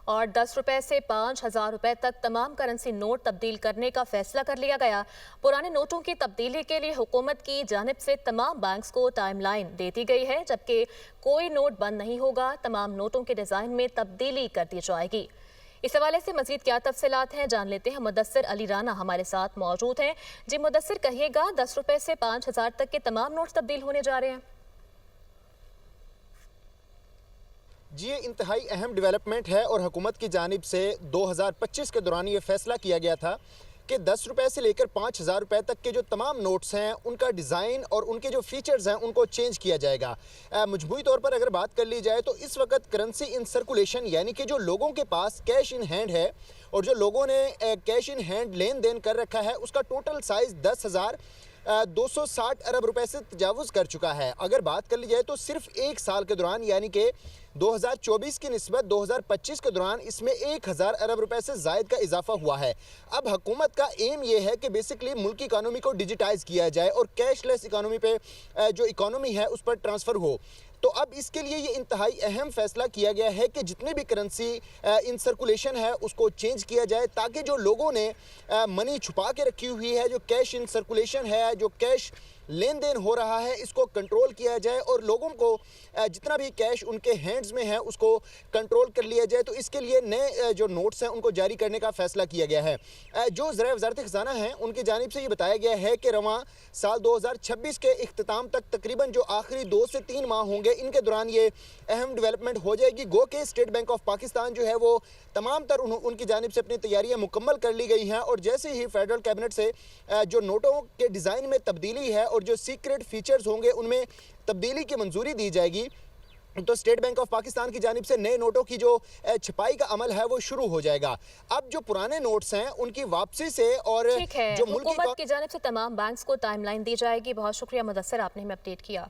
और 10 रुपए से 5,000 रुपए तक तमाम करेंसी नोट तब्दील करने का फैसला कर लिया गया। पुराने नोटों की तब्दीली के लिए हुकूमत की जानिब से तमाम बैंक्स को टाइमलाइन दे दी गई है, जबकि कोई नोट बंद नहीं होगा। तमाम नोटों के डिजाइन में तब्दीली कर दी जाएगी। इस हवाले से मजीद क्या तफसीलात हैं जान लेते हैं। मुदस्सिर अली राना हमारे साथ मौजूद हैं। जी मुदस्सिर, कहिएगा 10 रुपए से 5,000 तक के तमाम नोट तब्दील होने जा रहे हैं। जी, ये इंतहाई अहम डेवलपमेंट है और हुकूमत की जानिब से 2025 के दौरान ये फैसला किया गया था कि 10 रुपए से लेकर 5,000 रुपए तक के जो तमाम नोट्स हैं उनका डिज़ाइन और उनके जो फीचर्स हैं उनको चेंज किया जाएगा। मजमूई तौर पर अगर बात कर ली जाए तो इस वक्त करेंसी इन सर्कुलेशन यानी कि जो लोगों के पास कैश इन हैंड है और जो लोगों ने कैश इन हैंड लेन देन कर रखा है उसका टोटल साइज़ 10,260 अरब रुपए से तजावुज़ कर चुका है। अगर बात कर ली जाए तो सिर्फ एक साल के दौरान यानी कि 2024 की निस्बत 2025 के दौरान इसमें 1,000 अरब रुपए से ज़ायद का इजाफा हुआ है। अब हुकूमत का एम ये है कि बेसिकली मुल्क की इकानमी को डिजिटाइज़ किया जाए और कैशलेस इकानमी पे जो इकानमी है उस पर ट्रांसफ़र हो। तो अब इसके लिए ये इंतहाई अहम फैसला किया गया है कि जितनी भी करेंसी इन सर्कुलेशन है उसको चेंज किया जाए ताकि जो लोगों ने मनी छुपा के रखी हुई है, जो कैश इन सर्कुलेशन है, जो कैश लेन देन हो रहा है, इसको कंट्रोल किया जाए और लोगों को जितना भी कैश उनके हैंड्स में है उसको कंट्रोल कर लिया जाए। तो इसके लिए नए जो नोट्स हैं उनको जारी करने का फैसला किया गया है। जो ज़राए वज़ारत ख़ज़ाना हैं उनकी जानिब से ये बताया गया है कि रवां साल 2026 के इख्तिताम तक तकरीबन जो आखिरी 2 से 3 माह होंगे इनके दौरान ये अहम डेवलपमेंट हो जाएगी। गो के स्टेट बैंक ऑफ पाकिस्तान जो है वो तमाम तर उनकी जानिब से अपनी तैयारियाँ मुकम्मल कर ली गई हैं और जैसे ही फेडरल कैबिनेट से जो नोटों के डिज़ाइन में तब्दीली है और जो सीक्रेट फीचर्स होंगे उनमें तब्दीली की मंजूरी दी जाएगी तो स्टेट बैंक ऑफ पाकिस्तान की जानिब से नए नोटों की जो छपाई का अमल है वो शुरू हो जाएगा। अब जो पुराने नोट्स हैं उनकी वापसी से और ठीक है, जो हुकूमत की जानिब से तमाम बैंक्स को टाइमलाइन दी जाएगी। बहुत शुक्रिया मुदस्सिर, आपने हमें अपडेट किया।